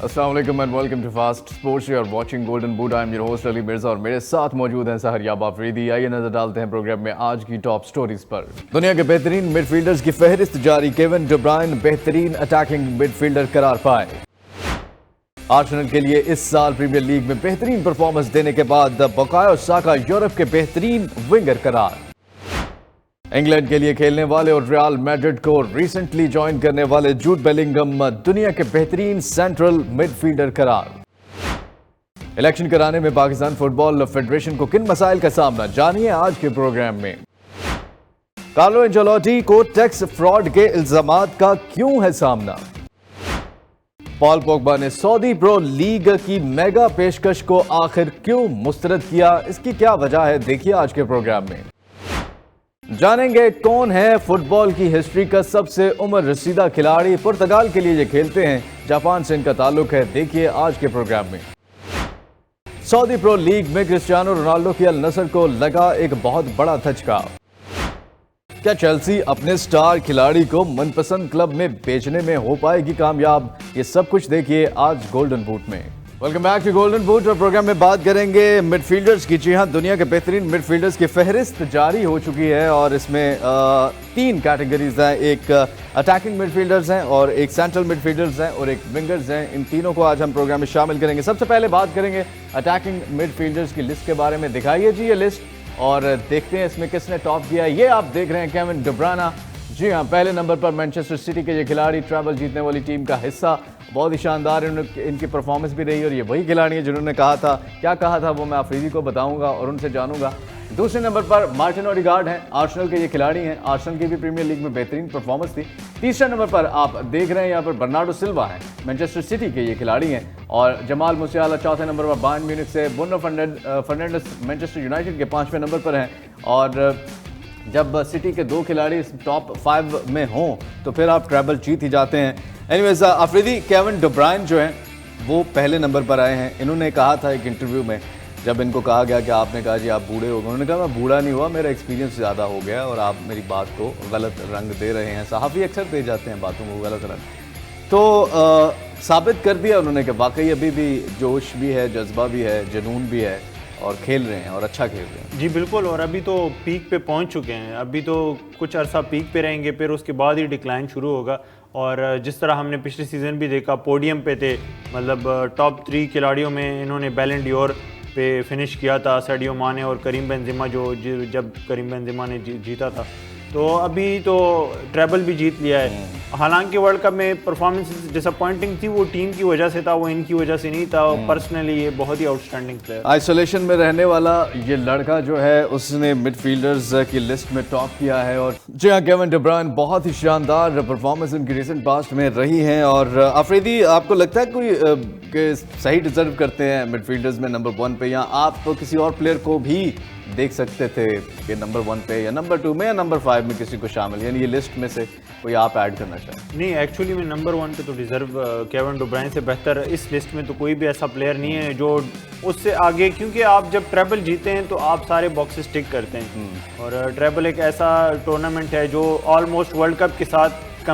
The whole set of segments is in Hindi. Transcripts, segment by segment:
अस्सलाम वालेकुम and welcome to fast sports. You are watching golden boot. I am your host Ali Mirza और मेरे साथ मौजूद हैं सहरियाब आफरीदी। आइए नजर डालते हैं प्रोग्राम में आज की टॉप स्टोरीज पर। दुनिया के बेहतरीन मिडफील्डर्स की फहरिस्त जारी। केविन डी ब्रुयने बेहतरीन अटैकिंग मिडफील्डर करार पाए। आर्सेनल के लिए इस साल प्रीमियर लीग में बेहतरीन परफॉर्मेंस देने के बाद बुकायो साका यूरोप के बेहतरीन विंगर करार। इंग्लैंड के लिए खेलने वाले और रियल मैड्रिड को रिसेंटली ज्वाइन करने वाले जूड बेलिंगम दुनिया के बेहतरीन सेंट्रल मिडफील्डर करार। इलेक्शन कराने में पाकिस्तान फुटबॉल फेडरेशन को किन मसाइल का सामना, जानिए आज के प्रोग्राम में। कार्लो एंजेलोटी को टैक्स फ्रॉड के इल्जामात का क्यों है सामना। पॉल पोग्बा ने सऊदी प्रो लीग की मेगा पेशकश को आखिर क्यों मुस्तरद किया, इसकी क्या वजह है, देखिए आज के प्रोग्राम में। जानेंगे कौन है फुटबॉल की हिस्ट्री का सबसे उम्र रसीदा खिलाड़ी। पुर्तगाल के लिए ये खेलते हैं, जापान से इनका ताल्लुक है, देखिए आज के प्रोग्राम में। सऊदी प्रो लीग में क्रिस्टियानो रोनाल्डो की अल नसर को लगा एक बहुत बड़ा धचका। क्या चेल्सी अपने स्टार खिलाड़ी को मनपसंद क्लब में बेचने में हो पाएगी कामयाब, ये सब कुछ देखिए आज गोल्डन बूट में। Welcome back to golden boot. और प्रोग्राम में बात करेंगे मिडफील्डर्स की। जी हां, दुनिया के बेहतरीन मिडफील्डर्स की फहरिस्त जारी हो चुकी है और इसमें तीन कैटेगरीज हैं। एक अटैकिंग मिडफील्डर्स हैं और एक सेंट्रल मिडफील्डर्स हैं और एक विंगर्स हैं। इन तीनों को आज हम प्रोग्राम में शामिल करेंगे। सबसे पहले बात करेंगे अटैकिंग मिडफील्डर्स की लिस्ट के बारे में। दिखाइए जी ये लिस्ट और देखते हैं इसमें किसने टॉप किया। ये आप देख रहे हैं केविन डी ब्रुयने। जी हाँ, पहले नंबर पर मैनचेस्टर सिटी के ये खिलाड़ी, ट्रैवल जीतने वाली टीम का हिस्सा, बहुत ही शानदार इनकी परफॉर्मेंस भी रही और ये वही खिलाड़ी है जिन्होंने कहा था, क्या कहा था वो मैं आफरीदी को बताऊंगा और उनसे जानूंगा। दूसरे नंबर पर मार्टिन ओडेगार्ड हैं, आर्सेनल के ये खिलाड़ी हैं। आर्सेनल की भी प्रीमियर लीग में बेहतरीन परफॉर्मेंस थी। तीसरे नंबर पर आप देख रहे हैं यहाँ पर बर्नार्डो सिल्वा हैं, मैनचेस्टर सिटी के ये खिलाड़ी हैं। और जमाल मुसियाला चौथे नंबर पर बायर्न म्यूनिख से। ब्रूनो फर्नांडिस मैनचेस्टर यूनाइटेड के 5वें नंबर पर हैं। और जब सिटी के दो खिलाड़ी टॉप 5 में हों तो फिर आप ट्रैवल जीत ही जाते हैं। एनीवेज आफरीदी, केविन डी ब्रुयने जो हैं वो पहले नंबर पर आए हैं। इन्होंने कहा था एक इंटरव्यू में, जब इनको कहा गया कि आपने कहा जी आप बूढ़े हो गए, उन्होंने कहा मैं बूढ़ा नहीं हुआ, मेरा एक्सपीरियंस ज़्यादा हो गया और आप मेरी बात को गलत रंग दे रहे हैं। सहाफ़ी अक्सर दे जाते हैं बातों को गलत रंग। तो साबित कर दिया उन्होंने कि वाकई अभी भी जोश भी है, जज्बा भी है, जुनून भी है और खेल रहे हैं और अच्छा खेल रहे हैं। जी बिल्कुल, और अभी तो पीक पे पहुंच चुके हैं। अभी तो कुछ अरसा पीक पे रहेंगे, फिर उसके बाद ही डिक्लाइन शुरू होगा। और जिस तरह हमने पिछले सीज़न भी देखा, पोडियम पे थे, मतलब टॉप 3 खिलाड़ियों में इन्होंने बैलन डोर पे फिनिश किया था, साडियो माने और करीम बेंजेमा, जब करीम बेंजेमा ने जीता था। तो अभी तो ट्रेबल भी जीत लिया है। हालांकि वर्ल्ड कप में परफॉर्मेंस डिसअपॉइंटिंग थी, वो टीम की वजह से था, वो इनकी वजह से नहीं था। पर्सनली ये बहुत ही आउटस्टैंडिंग प्लेयर। आइसोलेशन में रहने वाला ये लड़का जो है उसने मिडफील्डर्स की लिस्ट में टॉप किया है। और जी हाँ, केविन डी ब्रुयने बहुत ही शानदार परफॉर्मेंस उनकी रिसेंट पास्ट में रही है। और आफरीदी, आपको लगता है कोई कि सही डिजर्व करते हैं मिडफील्डर्स में नंबर 1 पे, या आप किसी और प्लेयर को भी देख सकते थे कि नंबर 1 पे या नंबर 2 में या नंबर 5 में किसी को शामिल, यानी ये लिस्ट में से कोई आप ऐड करना चाहें? नहीं, एक्चुअली में नंबर 1 पे तो डिजर्व केविन डी ब्रुयने से बेहतर इस लिस्ट में तो कोई भी ऐसा प्लेयर नहीं है जो उससे आगे, क्योंकि आप जब ट्रेबल जीते हैं तो आप सारे बॉक्सेस टिक करते हैं। और ट्रेबल एक ऐसा टूर्नामेंट है जो ऑलमोस्ट वर्ल्ड कप के साथ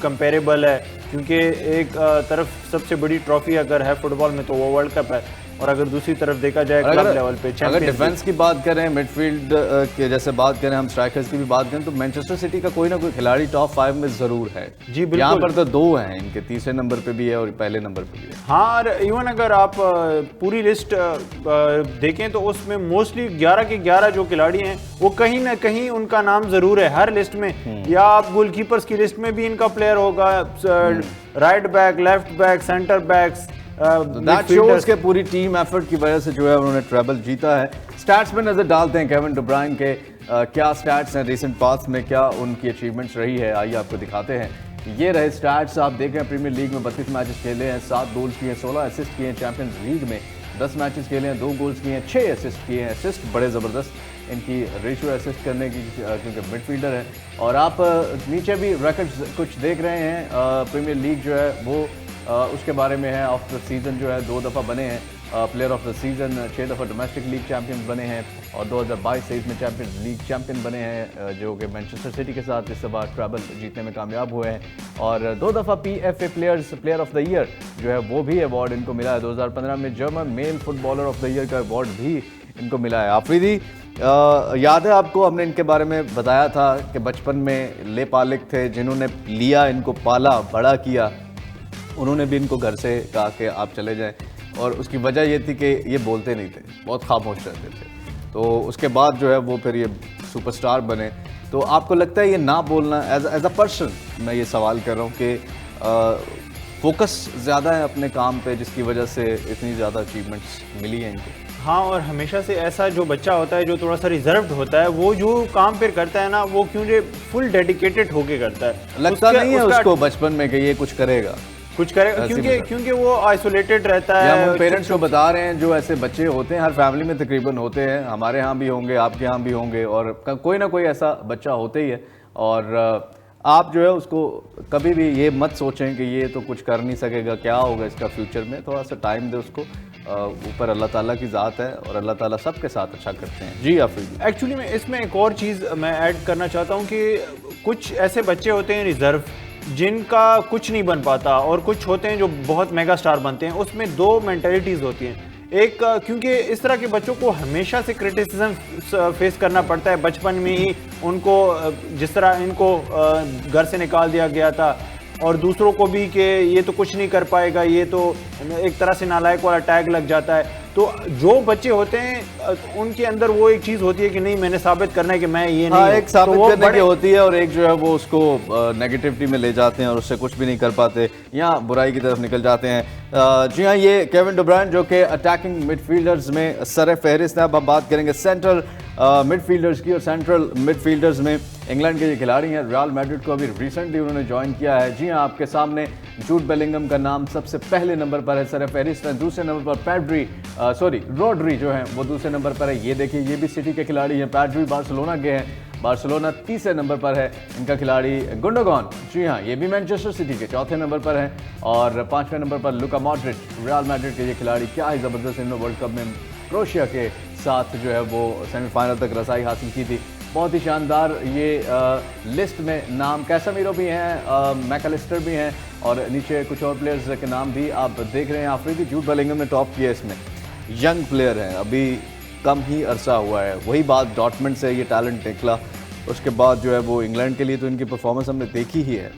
कंपेरेबल है, क्योंकि एक तरफ सबसे बड़ी ट्रॉफी अगर है फुटबॉल में तो वो वर्ल्ड कप है, और अगर दूसरी तरफ देखा जाए क्लब लेवल पे अगर डिफेंस की बात करें, मिडफील्ड के जैसे बात करें, हम स्ट्राइकर्स की भी बात करें, तो मैनचेस्टर सिटी का कोई ना कोई खिलाड़ी टॉप 5 में जरूर है। जी बिल्कुल, यहाँ पर तो 2 हैं, इनके तीसरे नंबर पे भी है और पहले नंबर पे भी है। हाँ, और इवन अगर आप पूरी लिस्ट देखें तो उसमें मोस्टली 11 के 11 जो खिलाड़ी हैं वो कहीं ना कहीं उनका नाम जरूर है हर लिस्ट में। या आप गोलकीपर्स की लिस्ट में भी इनका प्लेयर होगा, right back, left back, centre backs. That shows के पूरी टीम एफर्ट की वजह से जो है उन्होंने ट्रेबल जीता है। स्टैट्स में नजर डालते हैं केविन डी ब्रुयने के, क्या स्टैट्स हैं रिसेंट पास्ट में, क्या उनकी अचीवमेंट्स रही है, आइए आपको दिखाते हैं। ये रहे स्टैट्स, आप देख रहे हैं प्रीमियर लीग में 32 मैचेस खेले हैं, 7 गोल्स किए हैं, 16 असिस्ट किए हैं। चैंपियंस लीग में 10 मैचेस खेले हैं, 2 गोल्स किए हैं, 6 असिस्ट किए हैं। असिस्ट बड़े ज़बरदस्त इनकी रेशियो असिस्ट करने की, क्योंकि मिडफील्डर है। और आप नीचे भी रिकॉर्ड्स कुछ देख रहे हैं, प्रीमियर लीग जो है वो उसके बारे में है। ऑफ द सीज़न जो है 2 दफ़ा बने हैं प्लेयर ऑफ द सीजन, 6 दफ़ा डोमेस्टिक लीग चैंपियन बने हैं और 2022-23 में चैंपियंस लीग चैंपियन बने हैं, जो कि मैनचेस्टर सिटी के साथ इस बार ट्रैवल जीतने में कामयाब हुए हैं। और 2 दफ़ा PFA player of the year जो है वो भी अवार्ड इनको मिला है। 2015 में German male footballer of the year का अवार्ड भी इनको मिला है। आफरीदी, याद है आपको, हमने इनके बारे में बताया था कि बचपन में ले पालिक थे जिन्होंने लिया, इनको पाला, बड़ा किया। उन्होंने भी इनको घर से कहा कि आप चले जाएं, और उसकी वजह ये थी कि ये बोलते नहीं थे, बहुत खामोश रहते थे। तो उसके बाद जो है वो फिर ये सुपरस्टार बने। तो आपको लगता है ये ना बोलना, एज अ पर्सन मैं ये सवाल कर रहा हूँ कि फोकस ज़्यादा है अपने काम पे, जिसकी वजह से इतनी ज़्यादा अचीवमेंट्स मिली हैं इनको? हाँ, और हमेशा से ऐसा जो बच्चा होता है जो थोड़ा सा रिजर्व्ड होता है, वो जो काम फिर करता है ना, वो क्योंकि फुल डेडिकेटेड होके करता है। लगता नहीं है उसको बचपन में कि ये कुछ करेगा, क्योंकि वो आइसोलेटेड रहता है। हम पेरेंट्स को बता रहे हैं, जो ऐसे बच्चे होते हैं हर फैमिली में तकरीबन होते हैं, हमारे यहाँ भी होंगे, आपके यहाँ भी होंगे, और कोई ना कोई ऐसा बच्चा होता ही है। और आप जो है उसको कभी भी ये मत सोचें कि ये तो कुछ कर नहीं सकेगा, क्या होगा इसका फ्यूचर में। थोड़ा सा टाइम दे उसको, ऊपर अल्लाह ताला की ज़ात है और अल्लाह ताला सबके साथ अच्छा करते हैं। जी आफरीदी, एक्चुअली में इसमें एक और चीज़ मैं ऐड करना चाहता हूँ कि कुछ ऐसे बच्चे होते हैं रिजर्व, जिनका कुछ नहीं बन पाता, और कुछ होते हैं जो बहुत मेगा स्टार बनते हैं। उसमें 2 मेंटालिटीज़ होती हैं। एक, क्योंकि इस तरह के बच्चों को हमेशा से क्रिटिसिज्म फेस करना पड़ता है बचपन में ही। उनको जिस तरह इनको घर से निकाल दिया गया था, और दूसरों को भी कि ये तो कुछ नहीं कर पाएगा, ये तो एक तरह से नालायक वाला टैग लग जाता है। तो जो बच्चे होते हैं उनके अंदर वो एक चीज़ होती है कि नहीं, मैंने साबित करना है कि मैं ये नहीं, एक साबित तो करने की होती है, और एक जो है वो उसको नेगेटिविटी में ले जाते हैं और उससे कुछ भी नहीं कर पाते, या बुराई की तरफ निकल जाते हैं। जी हाँ, ये केविन डी ब्रुयने जो कि अटैकिंग मिडफील्डर्स में सर फहरिस्त है। अब हम बात करेंगे सेंट्रल मिडफील्डर्स की, और सेंट्रल मिडफील्डर्स में इंग्लैंड के ये खिलाड़ी हैं। रियल मैड्रिड को अभी रिसेंटली उन्होंने ज्वाइन किया है। जी हाँ, आपके सामने जूड बेलिंगम का नाम सबसे पहले नंबर पर है, सर फहरिस्त है। दूसरे नंबर पर रोड्री जो है वो दूसरे नंबर पर है। ये देखिए, ये भी सिटी के खिलाड़ी हैं। पैड्री बार्सिलोना के हैं, बार्सिलोना तीसरे नंबर पर है। इनका खिलाड़ी गुंडोगान, जी हाँ, ये भी मैनचेस्टर सिटी के चौथे नंबर पर हैं। और 5वें नंबर पर लुका मॉड्रिच, रियल मैड्रिड के ये खिलाड़ी। क्या ही ज़बरदस्त इन्होंने वर्ल्ड कप में क्रोएशिया के साथ जो है वो सेमीफाइनल तक रसाई हासिल की थी। बहुत ही शानदार ये लिस्ट में नाम, कैसेमीरो भी हैं, मैकलिस्टर भी हैं, और नीचे कुछ और प्लेयर्स के नाम भी आप देख रहे हैं। आफरीदी, जूड बेलिंगम ने टॉप किया इसमें। यंग प्लेयर हैं, अभी कम ही अरसा हुआ है। वही बात, डॉर्टमंड से ये टैलेंट निकला, उसके बाद जो है वो इंग्लैंड के लिए तो इनकी परफॉर्मेंस हमने देखी ही है।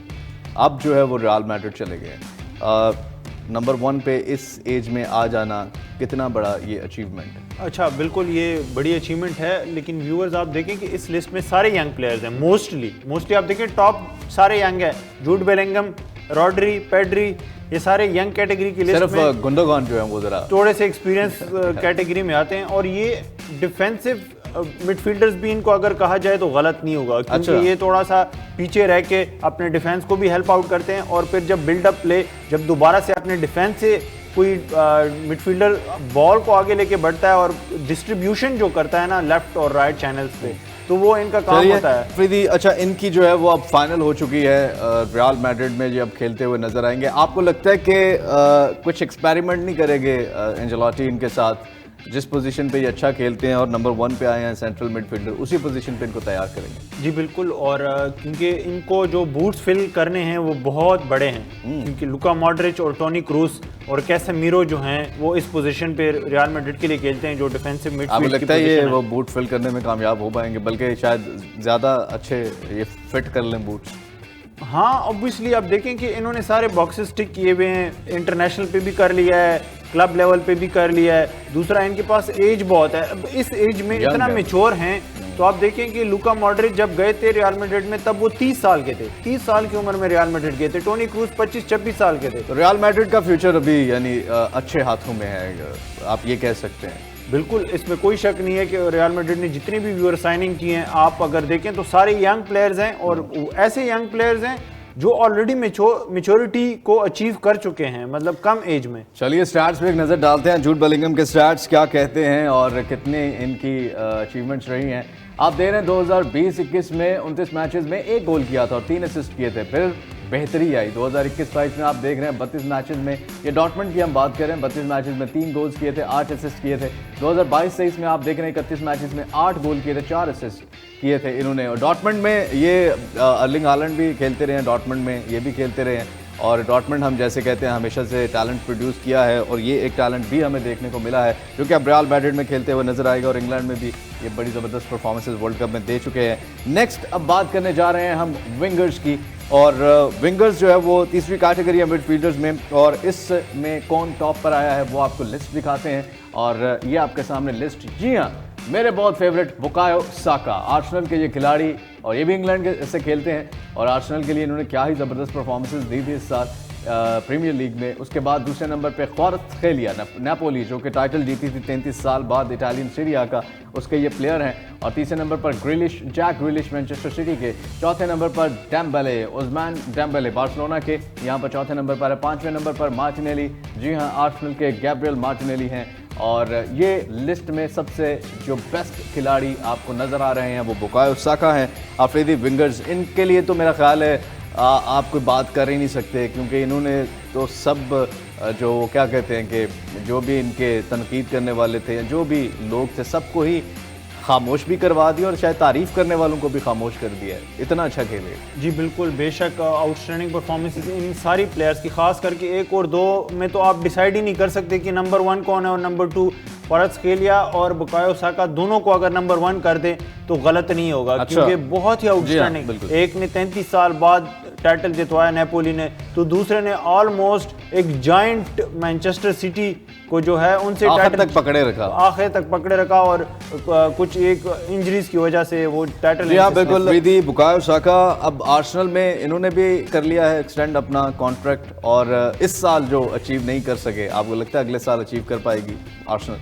अब जो है वो रियल मैड्रिड चले गए। नंबर 1 पे इस एज में आ जाना कितना बड़ा ये अचीवमेंट है। अच्छा, बिल्कुल ये बड़ी अचीवमेंट है, लेकिन व्यूअर्स आप देखें कि इस लिस्ट में सारे यंग प्लेयर्स हैं। मोस्टली आप देखें टॉप सारे यंग है। जूड बेलिंगम, रॉड्री, पेड्री, ये सारे यंग कैटेगरी की लिस्ट में। सिर्फ गुंडोगान जो है वो जरा थोड़े से एक्सपीरियंस कैटेगरी में आते हैं। और ये डिफेंसिव मिडफील्डर्स भी इनको अगर कहा जाए तो गलत नहीं होगा, क्योंकि ये थोड़ा सा पीछे रह के अपने डिफेंस को भी हेल्प आउट करते हैं। और फिर जब बिल्डअप प्ले, जब दोबारा से अपने डिफेंस से कोई मिडफील्डर बॉल को आगे लेके बढ़ता है और डिस्ट्रीब्यूशन जो करता है ना लेफ्ट और राइट चैनल्स पे, तो वो इनका काम होता है। प्रीति, अच्छा, इनकी जो है वो अब फाइनल हो चुकी है, रियल मैड्रिड में जो अब खेलते हुए नजर आएंगे। आपको लगता है कि कुछ एक्सपेरिमेंट नहीं करेंगे एंजेलोटी इनके साथ? जिस पोजीशन पे ये अच्छा खेलते हैं और नंबर 1 पे आए हैं सेंट्रल मिडफील्डर, उसी पोजीशन पे इनको तैयार करेंगे? जी बिल्कुल, और क्योंकि इनको जो बूट्स फिल करने हैं वो बहुत बड़े हैं, क्योंकि लुका मॉड्रिच और टोनी क्रूस और कैसेमीरो जो हैं वो इस पोजीशन पे रियल मैड्रिड के लिए खेलते हैं, जो डिफेंसिव मिडफील्ड। आपको लगता है ये वो बूट फिल करने में कामयाब हो पाएंगे, बल्कि शायद ज़्यादा अच्छे ये फिट कर लें बूट्स? हाँ, ऑब्वियसली आप देखें कि इन्होंने सारे बॉक्सेस टिक किए हुए हैं। इंटरनेशनल पे भी कर लिया है, क्लब लेवल पे भी कर लिया है। दूसरा, इनके पास एज बहुत है, अब इस एज में इतना मेच्योर हैं। तो आप देखें कि लुका मॉड्रिच जब गए थे रियल मैड्रिड में तब वो 30 साल के थे, 30 साल की उम्र में रियल मैड्रिड गए थे। टोनी क्रूस 25-26 साल के थे। तो रियल मैड्रिड का फ्यूचर अभी यानी अच्छे हाथों में है, आप ये कह सकते हैं? बिल्कुल, इसमें कोई शक नहीं है कि रियल मैड्रिड ने जितनी भी व्यूअर साइनिंग की हैं, आप अगर देखें तो सारे यंग प्लेयर्स हैं, और ऐसे यंग प्लेयर्स हैं जो ऑलरेडी मेच्योरिटी को अचीव कर चुके हैं, मतलब कम एज में। चलिए स्टैट्स पे एक नज़र डालते हैं, जूड बेलिंगम के स्टैट्स क्या कहते हैं और कितने इनकी अचीवमेंट्स रही हैं। आप दे रहे हैं 2020-21 में 29 मैचेस में 1 गोल किया था और 3 असिस्ट किए थे। फिर बेहतरी आई। 2021-22 में आप देख रहे हैं 32 मैचेस में, ये डॉर्टमंड की हम बात कर रहे हैं, 32 मैचेस में 3 गोल्स किए थे, 8 असिस्ट किए थे। 2022-23 में आप देख रहे हैं 31 मैचेस में 8 गोल किए थे, 4 असिस्ट किए थे इन्होंने। और डॉर्टमंड में ये अर्लिंग हालैंड भी खेलते रहे हैं, डॉर्टमंड में ये भी खेलते रहे हैं। और डॉर्टमंड हम जैसे कहते हैं हमेशा से टैलेंट प्रोड्यूस किया है, और ये एक टैलेंट भी हमें देखने को मिला है जो कि अब रियल मैड्रिड में खेलते हुए नजर आएगा, और इंग्लैंड में भी ये बड़ी ज़बरदस्त परफॉर्मेंसेज वर्ल्ड कप में दे चुके हैं। नेक्स्ट अब बात करने जा रहे हैं हम विंगर्स की, और विंगर्स जो है वो तीसरी कैटेगरी है मिडफील्डर्स में, और इसमें कौन टॉप पर आया है वो आपको लिस्ट दिखाते हैं। और ये आपके सामने लिस्ट, जी हाँ, मेरे बहुत फेवरेट बुकायो साका, आर्सेनल के ये खिलाड़ी, और ये भी इंग्लैंड के से खेलते हैं, और आर्सेनल के लिए इन्होंने क्या ही ज़बरदस्त परफॉर्मेंसेस दी थी इस साल प्रीमियर लीग में। उसके बाद दूसरे नंबर पे क्वारत्सखेलिया नेपोली, जो कि टाइटल जीती थी 33 साल बाद इटालियन सीरिया का, उसके ये प्लेयर हैं। और तीसरे नंबर पर Grealish, Jack Grealish Manchester City के। चौथे नंबर पर डेम्बेले, उस्मान डेम्बेले बार्सिलोना के, यहाँ पर चौथे नंबर पर है। पाँचवें नंबर पर मार्टिनेली, जी हाँ, आर्सेनल के गैब्रियल मार्टिनेली हैं। और ये लिस्ट में सबसे जो बेस्ट खिलाड़ी आपको नज़र आ रहे हैं वो बुकायो साका हैं, अफरीदी विंगर्स। इनके लिए तो मेरा ख्याल है आप कोई बात कर ही नहीं सकते, क्योंकि इन्होंने तो सब जो क्या कहते हैं कि जो भी इनके तनकीद करने वाले थे, जो भी लोग थे, सबको ही खामोश भी करवा दिया, और शायद तारीफ़ करने वालों को भी खामोश कर दिया है, इतना अच्छा खेले। जी बिल्कुल, बेशक आउटस्टैंडिंग परफॉर्मेंसेस इन सारी प्लेयर्स की, खास करके 1 और 2 में तो आप डिसाइड ही नहीं कर सकते कि नंबर 1 कौन है और नंबर 2। क्वारत्सखेलिया और बुकायो साका दोनों को अगर नंबर 1 कर दे तो गलत नहीं होगा। अच्छा। क्योंकि बहुत ही आउटस्टैंडिंग, एक ने 33 साल बाद टाइटल जितवाया नेपोली ने, तो दूसरे ने ऑलमोस्ट एक जायंट मैनचेस्टर सिटी को जो है उनसे आखिर तक पकड़े रखा, और कुछ एक इंजरीज की वजह से वो टाइटल। जी हाँ बिल्कुल, बुकायो साका अब आर्सेनल में इन्होंने भी कर लिया है एक्सटेंड अपना कॉन्ट्रैक्ट, और इस साल जो अचीव नहीं कर सके, आपको लगता है अगले साल अचीव कर पाएगी आर्सेनल?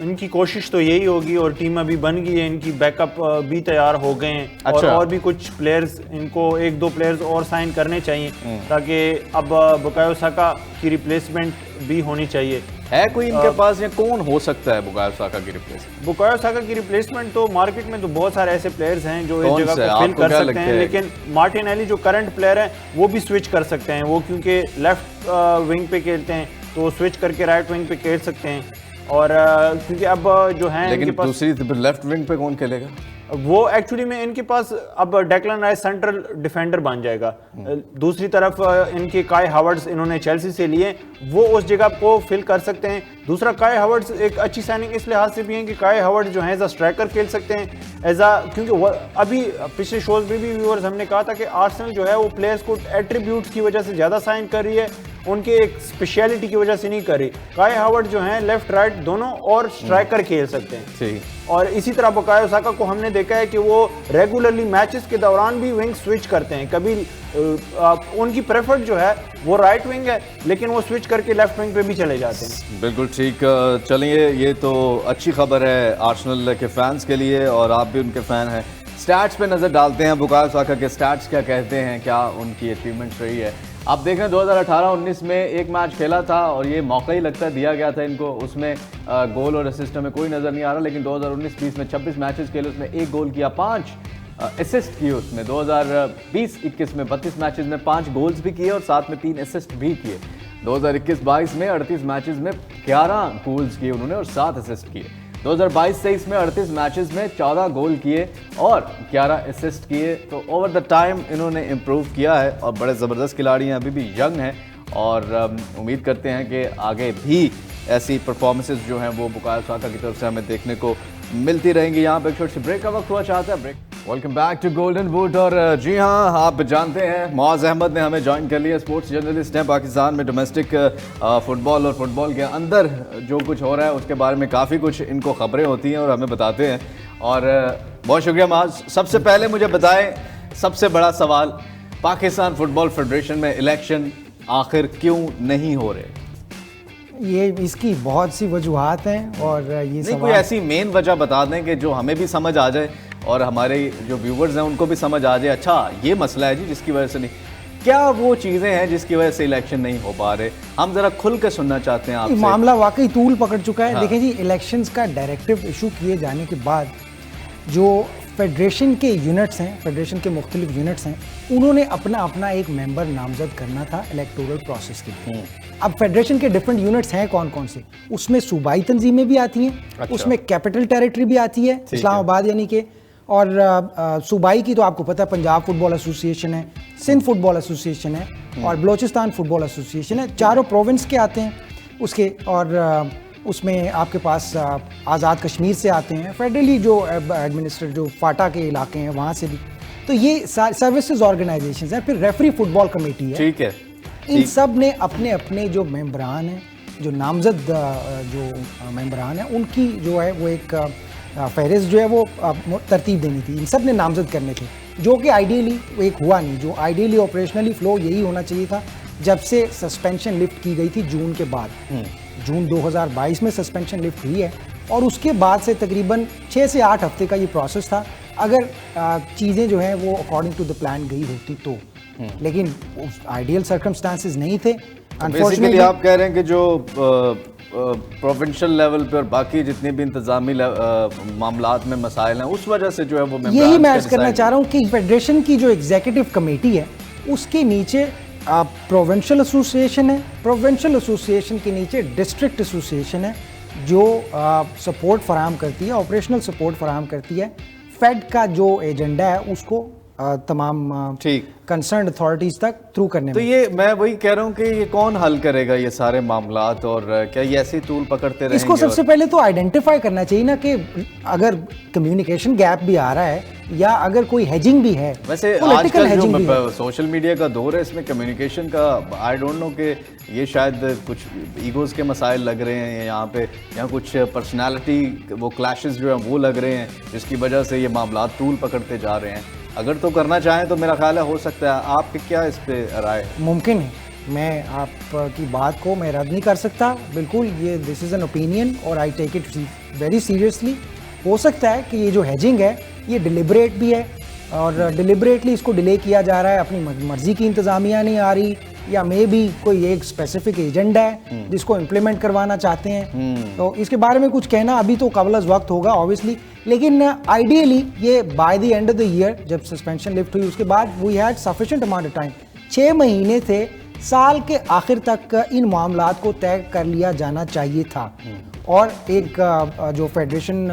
इनकी कोशिश तो यही होगी, और टीम अभी बन गई है, इनकी बैकअप भी तैयार हो गए हैं। अच्छा। और भी कुछ प्लेयर्स, इनको 1-2 प्लेयर्स और साइन करने चाहिए, ताकि अब बुकायो साका की रिप्लेसमेंट भी होनी चाहिए। है कोई इनके पास, या कौन हो सकता है बुकायो साका की रिप्लेसमेंट? बुकायो साका की रिप्लेसमेंट तो मार्केट में तो बहुत सारे ऐसे प्लेयर्स हैं जो इस जगह को फिल कर सकते हैं, लेकिन मार्टिनेली जो करंट प्लेयर है वो भी स्विच कर सकते हैं। वो क्योंकि लेफ्ट विंग पे खेलते हैं, तो वो स्विच करके राइट विंग पे खेल सकते हैं। और क्योंकि अब जो है, लेकिन दूसरी लेफ्ट विंग पे कौन खेलेगा? वो एक्चुअली में इनके पास अब डेक्लन राइस सेंट्रल डिफेंडर बन जाएगा। दूसरी तरफ इनके काई हावर्ड्स इन्होंने चेल्सी से लिए, वो उस जगह को फिल कर सकते हैं। दूसरा, काई हावर्ड्स एक अच्छी साइनिंग इस लिहाज से भी है कि काई हावर्ड्स जो है एज अ स्ट्राइकर खेल सकते हैं, क्योंकि अभी पिछले शोज में भी व्यूअर्स हमने कहा था कि आर्सेनल जो है वो प्लेयर्स को एट्रीब्यूट्स की वजह से ज़्यादा साइन कर रही है, उनके एक स्पेशलिटी की वजह से नहीं कर रही। काई हावर्ड जो हैं लेफ्ट राइट दोनों और स्ट्राइकर खेल सकते हैं। सही। और इसी तरह बुकायो साका को हमने देखा है कि वो रेगुलरली मैचेस के दौरान भी विंग स्विच करते हैं। कभी उनकी प्रेफर्ड जो है वो राइट विंग है, लेकिन वो स्विच करके लेफ्ट विंग पे भी चले जाते हैं। बिल्कुल ठीक। चलिए, ये तो अच्छी खबर है आर्सेनल के फैंस के लिए, और आप भी उनके फ़ैन हैं। स्टैट्स पे नज़र डालते हैं, बुकायो साका के स्टैट्स क्या कहते हैं, क्या उनकी अचीवमेंट्स रही है। आप देखें 2018-19 में एक मैच खेला था, और ये मौका ही लगता दिया गया था इनको, उसमें गोल और असिस्ट में कोई नज़र नहीं आ रहा। लेकिन 2019-20 में 26 मैचेस खेले, उसमें 1 गोल किया, 5 असिस्ट किए उसमें। 2020-21 में 32 मैचेस में 5 गोल्स भी किए और साथ में 3 असिस्ट भी किए। 2021-22 में 38 मैचेस में 11 गोल्स किए उन्होंने और 7 असिस्ट किए। 2022-23 में 38 मैचेस में 14 गोल किए और 11 असिस्ट किए। तो ओवर द टाइम इन्होंने इम्प्रूव किया है, और बड़े ज़बरदस्त खिलाड़ी हैं, अभी भी यंग हैं, और उम्मीद करते हैं कि आगे भी ऐसी परफॉर्मेंसेस जो हैं वो बुकायो साका की तरफ से हमें देखने को मिलती रहेंगी। यहाँ पर एक छोटी सी ब्रेक का वक्त हुआ चाहता है। Break. Welcome back to golden boot. और जी हाँ, आप जानते हैं मुआज़ अहमद ने हमें ज्वाइन कर लिया, स्पोर्ट्स जर्नलिस्ट हैं, पाकिस्तान में डोमेस्टिक फुटबॉल और फुटबॉल के अंदर जो कुछ हो रहा है उसके बारे में काफ़ी कुछ इनको खबरें होती हैं और हमें बताते हैं। और बहुत शुक्रिया मुआज़। सबसे पहले मुझे बताएं, सबसे बड़ा सवाल, पाकिस्तान फुटबॉल फेडरेशन में इलेक्शन आखिर क्यों नहीं हो रहे? ये इसकी बहुत सी वजूहात हैं, और ये नहीं, कोई ऐसी मेन वजह बता दें कि जो हमें भी समझ आ जाए और हमारे जो व्यूवर्स हैं उनको भी समझ आ जाए, अच्छा ये मसला है जी जिसकी वजह से नहीं। क्या वो चीज़ें हैं जिसकी वजह से इलेक्शन नहीं हो पा रहे? हम ज़रा खुल के सुनना चाहते हैं आपसे। मामला वाकई तूल पकड़ चुका है। हाँ। देखें जी, इलेक्शंस का डायरेक्टिव इशू किए जाने के बाद जो फेडरेशन के यूनिट्स हैं, फेडरेशन के मुख्तलिफ यूनिट्स हैं, उन्होंने अपना अपना एक मेंबर नामजद करना था इलेक्टोरल प्रोसेस के लिए। अब फेडरेशन के डिफरेंट यूनिट्स हैं कौन कौन से, उसमें सूबाई तंजीमें भी आती हैं, अच्छा। उसमें कैपिटल टेरिटरी भी आती है इस्लामाबाद यानी कि, और सूबाई की तो आपको पता है पंजाब फुटबॉल एसोसिएशन है, सिंध फुटबॉल एसोसिएशन है और बलोचिस्तान फुटबॉल एसोसिएशन है, चारों प्रोविंस के आते हैं उसके, और उसमें आपके पास आज़ाद कश्मीर से आते हैं, फेडरली जो एडमिनिस्ट्रेट जो फाटा के इलाके हैं वहाँ से भी, तो ये सर्विसेज ऑर्गेनाइजेशंस हैं। फिर रेफरी फुटबॉल कमेटी है, ठीक है, इन सब ने अपने अपने जो मेंबरान हैं, जो नामजद जो मेंबरान हैं, उनकी जो है वो एक फहरिस्त जो है वो तरतीब देनी थी, इन सब ने नामजद करने थे, जो कि आइडियली एक हुआ नहीं। जो आइडियली ऑपरेशनली फ्लो यही होना चाहिए था जब से सस्पेंशन लिफ्ट की गई थी जून के बाद, जून 2022 में सस्पेंशन लिफ्ट हुई है, और उसके बाद से तकरीबन 6 से 8 हफ्ते का ये प्रोसेस था, अगर चीज़ें जो हैं वो अकॉर्डिंग टू द प्लान गई होती तो, लेकिन आइडियल सर्कमस्टांसेस नहीं थे। बेसिकली आप कह रहे हैं कि जो प्रोविंशियल लेवल पे और बाकी जितने भी इंतजामी मामलात में मसाइल हैं उस वजह से जो है वो यही मैं अर्ज करना चाह रहा हूँ कि फेडरेशन की जो एग्जीक्यूटिव कमेटी है उसके नीचे प्रोविंशियल एसोसिएशन है, प्रोविंशियल एसोसिएशन के नीचे डिस्ट्रिक्ट एसोसिएशन है जो सपोर्ट फराहम करती है, ऑपरेशनल सपोर्ट फराहम करती है। फेड का जो एजेंडा है उसको तमाम ठीक कंसर्न अथॉरिटीज तक थ्रू करने तो में। ये मैं वही कह रहा हूँ कि ये कौन हल करेगा ये सारे मामलात, और क्या ये ऐसे तूल पकड़ते रहेंगे? इसको सबसे पहले तो आइडेंटिफाई करना चाहिए ना कि अगर कम्युनिकेशन गैप भी आ रहा है या अगर कोई हेजिंग भी है, वैसे पॉलिटिकल आजकल हेजिंग भी है। जो सोशल मीडिया का दौर है इसमें कम्युनिकेशन का आई डोंट नो कि ये शायद कुछ ईगोज के मसाइल लग रहे हैं यहाँ पे, या कुछ पर्सनालिटी वो क्लैशेस जो है वो लग रहे हैं जिसकी वजह से ये मामलात तूल पकड़ते जा रहे हैं। अगर तो करना चाहें तो मेरा ख्याल है हो सकता है। आपके क्या इस पे राय? मुमकिन है, मैं आपकी बात को मैं रद्द नहीं कर सकता, बिल्कुल ये दिस इज़ एन ओपिनियन और I take it very seriously. हो सकता है कि ये जो हेजिंग है ये डिलिबरेट भी है और डिलिबरेटली इसको डिले किया जा रहा है, अपनी मर्जी की इंतज़ामिया नहीं आ रही, या मे बी कोई एक स्पेसिफिक एजेंडा है जिसको इम्प्लीमेंट करवाना चाहते हैं। तो इसके बारे में कुछ कहना अभी तो काबिल वक्त होगा ऑब्वियसली, लेकिन आइडियली ये by the end of the year जब सस्पेंशन लिफ्ट हुई उसके बाद we had sufficient amount of time, 6 महीने थे, साल के आखिर तक इन मामलात को तय कर लिया जाना चाहिए था। और एक जो फेडरेशन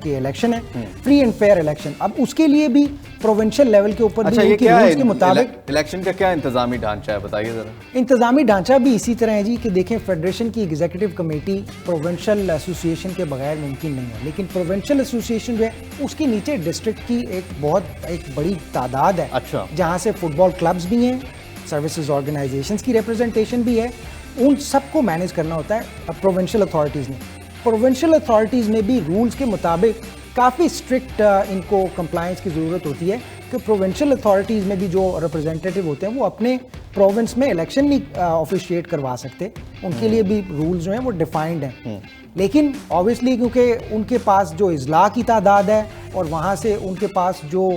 के इलेक्शन है फ्री एंड फेयर इलेक्शन, अब उसके लिए भी प्रोविंशियल लेवल के ऊपर अच्छा, भी उनके रूल्स के मुताबिक इलेक्शन का क्या इंतजामी ढांचा है बताइए जरा। इंतजामी ढांचा भी इसी तरह है जी कि देखें फेडरेशन की एग्जीक्यूटिव कमेटी प्रोविंशियल एसोसिएशन के बगैर मुमकिन नहीं है, लेकिन प्रोविंशियल एसोसिएशन जो है उसके नीचे डिस्ट्रिक्ट की एक बड़ी तादाद है। अच्छा। जहाँ से फुटबॉल क्लब्स भी हैं, सर्विसेज ऑर्गेनाइजेशंस की रिप्रेजेंटेशन भी है, उन सबको मैनेज करना होता है प्रोविंशियल अथॉरिटीज़ ने। प्रोविंशियल अथॉरिटीज़ में भी रूल्स के मुताबिक काफ़ी स्ट्रिक्ट इनको कंप्लायंस की ज़रूरत होती है कि प्रोविंशियल अथॉरिटीज़ में भी जो रिप्रेजेंटेटिव होते हैं वो अपने प्रोविंस में इलेक्शन नहीं ऑफिशिएट करवा सकते, उनके लिए भी रूल्स जो हैं वो डिफाइंड हैं। लेकिन ऑब्वियसली क्योंकि उनके पास जो इजला की तादाद है और वहाँ से उनके पास जो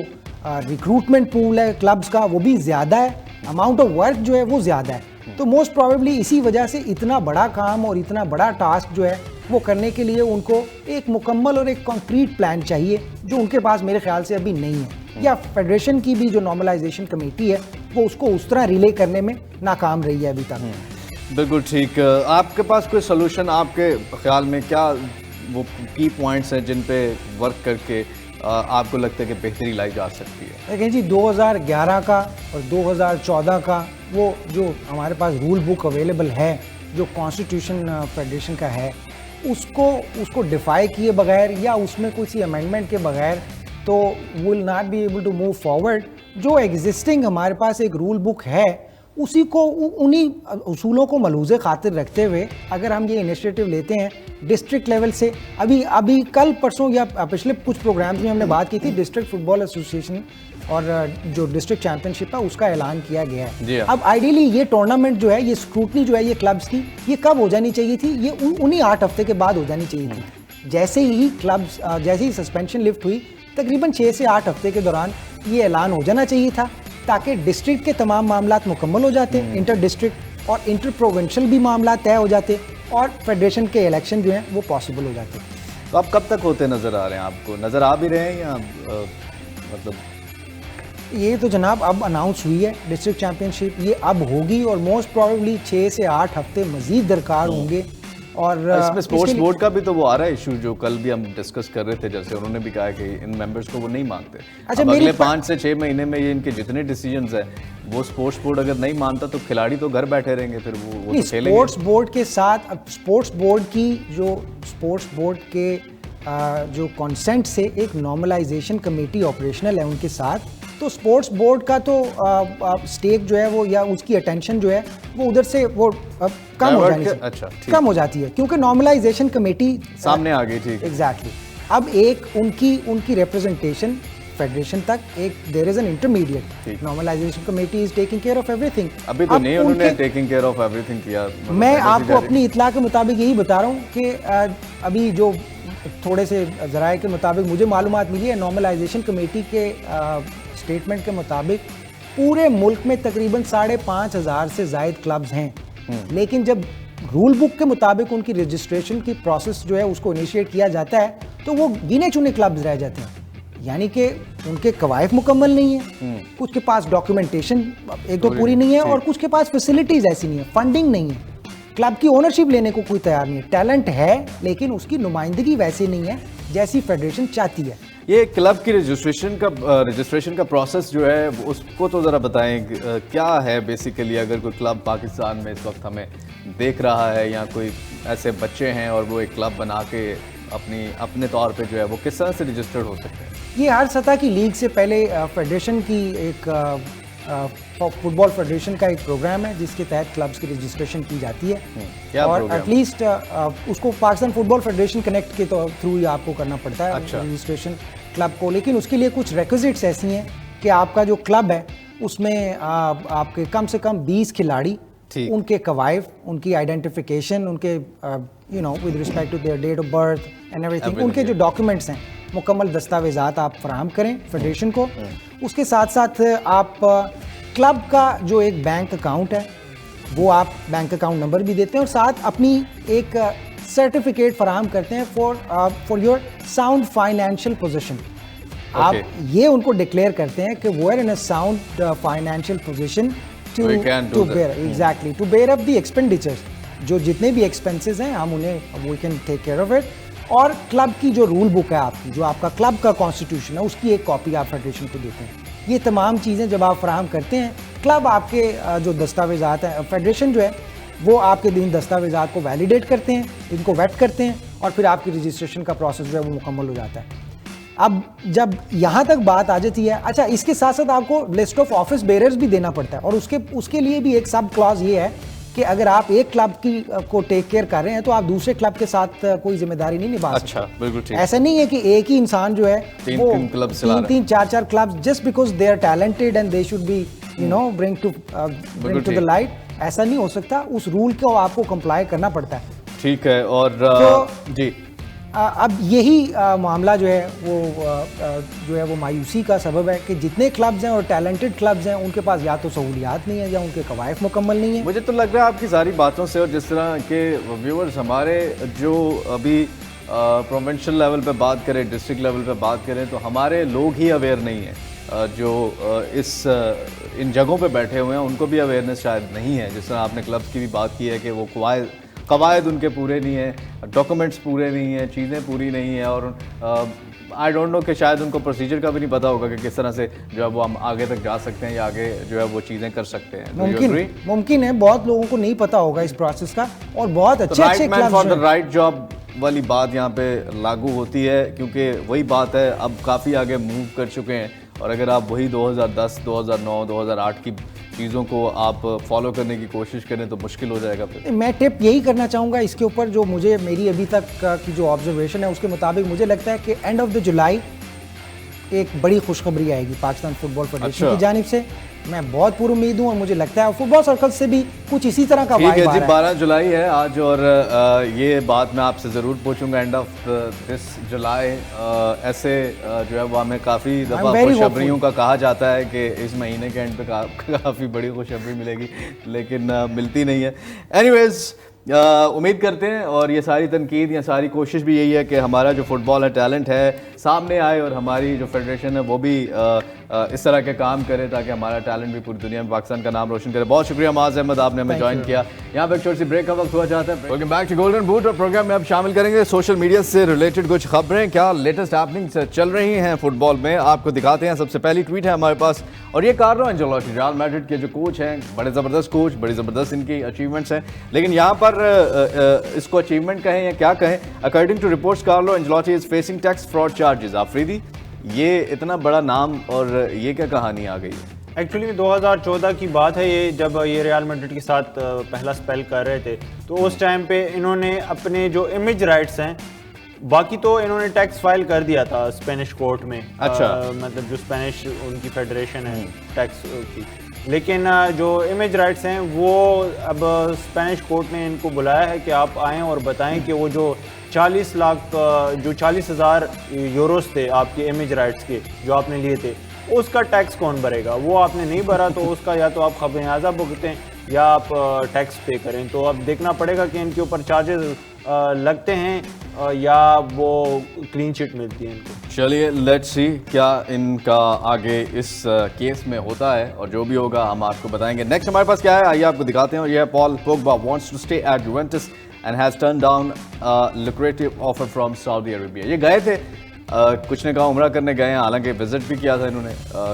रिक्रूटमेंट पूल है क्लब्स का वो भी ज़्यादा है, अमाउंट ऑफ वर्क जो है वो ज़्यादा है, तो मोस्ट प्रोबेबली इसी वजह से इतना बड़ा काम और इतना बड़ा टास्क जो है वो करने के लिए उनको एक मुकम्मल और एक कॉन्क्रीट प्लान चाहिए जो उनके पास मेरे ख्याल से अभी नहीं है, या फेडरेशन की भी जो नॉर्मलाइजेशन कमेटी है वो उसको उस तरह रिले करने में नाकाम रही है अभी तक। बिल्कुल ठीक। आपके पास कोई सोल्यूशन आपके ख्याल में क्या वो की पॉइंट्स हैं जिन पे वर्क करके आपको लगता है कि बेहतरी लाई जा सकती है? देखें जी 2011 का और 2014 का वो जो हमारे पास रूल बुक अवेलेबल है जो कॉन्स्टिट्यूशन फेडरेशन का है उसको डिफाई किए बगैर या उसमें किसी अमेंडमेंट के बगैर तो will not be able to move forward. जो एग्जिस्टिंग हमारे पास एक रूल बुक है उसी को उन्हीं उसूलों को मलूज़े खातिर रखते हुए अगर हम ये इनिशिएटिव लेते हैं डिस्ट्रिक्ट लेवल से, अभी कल परसों या पिछले कुछ प्रोग्राम्स में हमने बात की थी डिस्ट्रिक्ट फुटबॉल एसोसिएशन और जो डिस्ट्रिक्ट चैंपियनशिप है उसका ऐलान किया गया है। अब आइडियली ये टूर्नामेंट जो है ये स्क्रूटनी जो है ये क्लब्स की ये कब हो जानी चाहिए थी, ये उन्हीं 8 हफ्ते के बाद हो जानी चाहिए थी। जैसे ही क्लब्स जैसे ही सस्पेंशन लिफ्ट हुई तकरीबन 6 से 8 हफ्ते के दौरान ये ऐलान हो जाना चाहिए था ताकि डिस्ट्रिक्ट के तमाम मामलात मुकम्मल हो जाते, इंटर डिस्ट्रिक्ट और इंटर प्रोविंशियल भी मामला तय हो जाते और फेडरेशन के इलेक्शन जो हैं वो पॉसिबल हो जाते। तो आप कब तक होते नज़र आ रहे हैं, आपको नज़र आ भी रहे हैं या मतलब? ये तो जनाब अब अनाउंस हुई है डिस्ट्रिक्ट चैंपियनशिप, ये अब होगी और मोस्ट प्रोबेबली 6 से 8 हफ्ते मजीद दरकार होंगे। और इसमें स्पोर्ट्स बोर्ड का भी तो वो आ रहा है इशू, जो कल भी हम डिस्कस कर रहे थे, जैसे उन्होंने भी कहा कि इन मेंबर्स को वो नहीं मानते। अच्छा, अब अगले 5 से 6 महीने में ये इनके जितने डिसीजंस हैं वो स्पोर्ट्स बोर्ड अगर नहीं मानता तो खिलाड़ी तो घर बैठे रहेंगे, फिर वो तो खेलेंगे। स्पोर्ट्स बोर्ड के साथ अब स्पोर्ट्स बोर्ड की जो स्पोर्ट्स बोर्ड के जो कॉन्सेंट से एक नॉर्मलाइजेशन कमेटी ऑपरेशनल है उनके साथ, तो स्पोर्ट्स बोर्ड का तो स्टेक जो है वो या उसकी अटेंशन जो है वो उधर से वो कम हो जानी चाहिए। अच्छा, कम हो जाती है क्योंकि नॉर्मलाइजेशन कमेटी सामने आ गई। ठीक, एग्जैक्टली। अब एक उनकी रिप्रेजेंटेशन फेडरेशन तक, एक there is an intermediate normalisation committee is taking care of everything. अभी तो नहीं उन्होंने टेकिंग केयर ऑफ एवरीथिंग किया। मैं आपको अपनी इत्तला के मुताबिक यही बता रहा हूँ कि अभी जो थोड़े से ज़राए के मुताबिक मुझे मालूमात मिली है, नॉर्मलाइजेशन कमेटी के स्टेटमेंट के मुताबिक पूरे मुल्क में तकरीबन 5,500 से ज़ायद क्लब्स हैं। लेकिन जब रूल बुक के मुताबिक उनकी रजिस्ट्रेशन की प्रोसेस जो है उसको इनिशिएट किया जाता है तो वो गिने चुने क्लब्स रह जाते हैं, यानी कि उनके कवायद मुकम्मल नहीं है, कुछ के पास डॉक्यूमेंटेशन एक तो पूरी नहीं है और कुछ के पास फैसिलिटीज़ ऐसी नहीं है, फंडिंग नहीं है, क्लब की ओनरशिप लेने को कोई तैयार नहीं है। टैलेंट है लेकिन उसकी नुमाइंदगी वैसे नहीं है जैसी फेडरेशन चाहती है। ये क्लब की रजिस्ट्रेशन का प्रोसेस जो है उसको तो ज़रा बताएं, क्या है बेसिकली? अगर कोई क्लब पाकिस्तान में इस वक्त हमें देख रहा है या कोई ऐसे बच्चे हैं और वो एक क्लब बना के अपने तौर पे जो है वो किस तरह से रजिस्टर्ड हो सकते हैं? ये हर सतह की लीग से पहले फेडरेशन की एक फुटबॉल फेडरेशन का एक प्रोग्राम है जिसके तहत क्लब्स की रजिस्ट्रेशन की जाती है। क्या और एटलीस्ट उसको पाकिस्तान फुटबॉल फेडरेशन कनेक्ट के तो थ्रू ही आपको करना पड़ता है। अच्छा। रजिस्ट्रेशन क्लब को, लेकिन उसके लिए कुछ रिक्विजिट्स ऐसी हैं कि आपका जो क्लब है उसमें आपके कम से कम 20 खिलाड़ी, उनके कवायद, उनकी आइडेंटिफिकेशन, उनके with respect to their date of birth and everything, उनके जो डॉक्यूमेंट्स हैं, मुकम्मल दस्तावेजात आप फराहम करें फेडरेशन को। उसके साथ साथ आप क्लब का जो एक बैंक अकाउंट है वो आप बैंक अकाउंट नंबर भी देते हैं और साथ अपनी एक सर्टिफिकेट फराहम करते हैं for your sound financial position. आप ये उनको डिक्लेयर करते हैं कि वो are in a sound financial position to bear up the expenditures, जो जितने भी एक्सपेंसेस हैं हम उन्हें we can take care of it. और क्लब की जो रूल बुक है आपकी, जो आपका क्लब का कॉन्स्टिट्यूशन है, उसकी एक कॉपी आप फेडरेशन को देते हैं। ये तमाम चीज़ें जब आप फराहम करते हैं, क्लब आपके जो दस्तावेज़ात हैं, फेडरेशन जो है वो आपके इन दस्तावेज़ात को वैलिडेट करते हैं, इनको वेट करते हैं और फिर आपकी रजिस्ट्रेशन का प्रोसेस जो है वो मुकम्मल हो जाता है। अब जब यहाँ तक बात आ जाती है, अच्छा इसके साथ साथ आपको लिस्ट ऑफ ऑफिस बेरर्स भी देना पड़ता है और उसके लिए भी एक सब क्लॉज ये है कि अगर आप एक क्लब को टेक केयर कर रहे हैं तो आप दूसरे क्लब के साथ कोई जिम्मेदारी नहीं निभा सकते। अच्छा, बिल्कुल ठीक। ऐसा नहीं है कि एक ही इंसान जो है वो तीन चार clubs just because they are talented and they should be bring to the light, ऐसा नहीं हो सकता। उस रूल को आपको कंप्लाई करना पड़ता है। ठीक है। और जी अब यही मामला जो है वो मायूसी का सबब है कि जितने क्लब्स हैं और टैलेंटेड क्लब्स हैं उनके पास या तो सहूलियात नहीं है या उनके कवायद मुकम्मल नहीं है। मुझे तो लग रहा है आपकी सारी बातों से और जिस तरह के व्यूअर्स हमारे जो अभी प्रोविंशियल लेवल पे बात करें, डिस्ट्रिक्ट लेवल पे बात करें, तो हमारे लोग ही अवेयर नहीं हैं। जो इन जगहों पे बैठे हुए हैं उनको भी अवेयरनेस शायद नहीं है। जिस तरह आपने क्लब्स की भी बात की है कि वो कवायद उनके पूरे नहीं हैं, डॉक्यूमेंट्स पूरे नहीं हैं, चीज़ें पूरी नहीं हैं और आई डोंट नो कि शायद उनको प्रोसीजर का भी नहीं पता होगा कि किस तरह से जो है वो हम आगे तक जा सकते हैं या आगे जो है वो चीज़ें कर सकते हैं। मुमकिन है, बहुत लोगों को नहीं पता होगा इस प्रोसेस का और बहुत अच्छे clubs for the right job वाली बात यहाँ पे लागू होती है, क्योंकि वही बात है, अब काफ़ी आगे मूव कर चुके हैं और अगर आप वही 2010, 2009, 2008 की चीज़ों को आप फॉलो करने की कोशिश करें तो मुश्किल हो जाएगा। फिर मैं टिप यही करना चाहूँगा इसके ऊपर, जो मेरी अभी तक की जो ऑब्जर्वेशन है उसके मुताबिक मुझे लगता है कि एंड ऑफ द जुलाई एक बड़ी खुशखबरी आएगी पाकिस्तान फुटबॉल फेडरेशन की जानिब से। मैं बहुत पूरी उम्मीद हूँ और मुझे लगता है फुटबॉल सर्कल से भी कुछ इसी तरह का वाइब आ रहा है। 12 जुलाई है आज और ये बात मैं आपसे ज़रूर पूछूंगा एंड ऑफ दिस जुलाई। ऐसे जो है वो हमें काफ़ी दफ़ा खुशखबरियों का कहा जाता है कि इस महीने के एंड पे काफ़ी बड़ी खुशखबरी मिलेगी, लेकिन मिलती नहीं है। एनीवेज उम्मीद करते हैं और ये सारी तनकीद या सारी कोशिश भी यही है कि हमारा जो फुटबॉल है, टैलेंट है, सामने आए और हमारी जो फेडरेशन है वो भी इस तरह के काम करे ताकि हमारा टैलेंट भी पूरी दुनिया में पाकिस्तान का नाम रोशन करे। बहुत शुक्रिया माज अहमद, आपने हमें ज्वाइन किया। यहाँ पे एक छोटी सी ब्रेक का वक्त हुआ चाहता है। Welcome back to golden boot और प्रोग्राम में अब शामिल करेंगे सोशल मीडिया से रिलेटेड कुछ खबरें, क्या लेटेस्ट हैपनिंग्स चल रही हैं फुटबॉल में, आपको दिखाते हैं। सबसे पहली ट्वीट है हमारे पास और ये कार्लो एंजेलोटी, रियल मैड्रिड के जो कोच हैं, बड़े ज़बरदस्त कोच, बड़ी ज़बरदस्त इनकी अचीवमेंट्स हैं, लेकिन यहाँ पर इसको अचीवमेंट कहें या क्या कहें, according to reports Carlo Ancelotti is facing tax fraud charges. Afridi, ये इतना बड़ा नाम और ये क्या कहानी आ गई है? एक्चुअली 2014 की बात है ये, जब ये रियल मैड्रिड के साथ पहला स्पेल कर रहे थे, तो उस टाइम पे इन्होंने अपने जो इमेज राइट्स हैं, बाकी तो इन्होंने टैक्स फाइल कर दिया था स्पेनिश कोर्ट में। अच्छा। मतलब जो स्पेनिश उनकी फेडरेशन है टैक्स की, लेकिन जो इमेज राइट्स हैं वो अब स्पेनिश कोर्ट ने इनको बुलाया है कि आप आएँ और बताएं कि वो जो 40,000 यूरोस थे आपके इमेज राइट्स के जो आपने लिए थे, उसका टैक्स कौन भरेगा। वो आपने नहीं भरा तो उसका या तो आप खमियाजा भुगतें या आप टैक्स पे करें। तो अब देखना पड़ेगा कि इनके ऊपर चार्जेस लगते हैं या वो क्लीन चिट मिलती है इनको। चलिए लेट्स सी क्या इनका आगे इस केस में होता है और जो भी होगा हम आपको बताएंगे। नेक्स्ट हमारे पास क्या है आइए आपको दिखाते हैं और यह है Paul Pogba wants to stay at Juventus and has turn down lucrative offer from Saudi Arabia. ये गए थे कुछ ने कहा उम्रा करने गए हैं, हालांकि विजिट भी किया था इन्होंने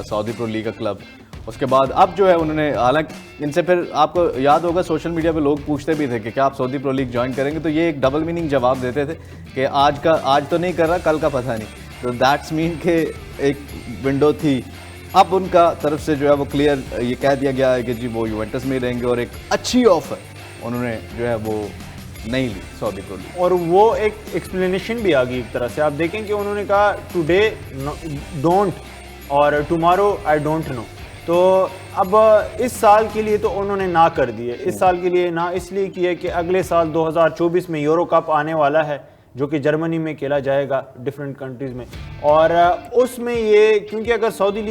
सऊदी प्रो लीग का क्लब। उसके बाद अब जो है उन्होंने, हालांकि इनसे फिर आपको याद होगा सोशल मीडिया पे लोग पूछते भी थे कि क्या आप सऊदी प्रो लीग ज्वाइन करेंगे, तो ये एक डबल मीनिंग जवाब देते थे कि आज तो नहीं कर रहा, कल का पता नहीं। तो दैट्स मीन के एक विंडो थी। अब उनका तरफ से जो है वो क्लियर ये कह दिया गया है कि जी वो यूवेंटस में ही रहेंगे और एक अच्छी ऑफर उन्होंने जो है वो नहीं ली सऊदी प्रो लीग। और वो एक एक्सप्लेनेशन भी आ गई एक तरह से। आप देखें कि उन्होंने कहा टुडे डोंट और टुमारो आई डोंट नो। तो अब इस साल के लिए तो उन्होंने ना कर दी है। इस साल के लिए ना इसलिए की है कि अगले साल 2024 में यूरो कप आने वाला है जो कि जर्मनी में खेला जाएगा डिफरेंट कंट्रीज़ में, और उसमें ये क्योंकि अगर सऊदी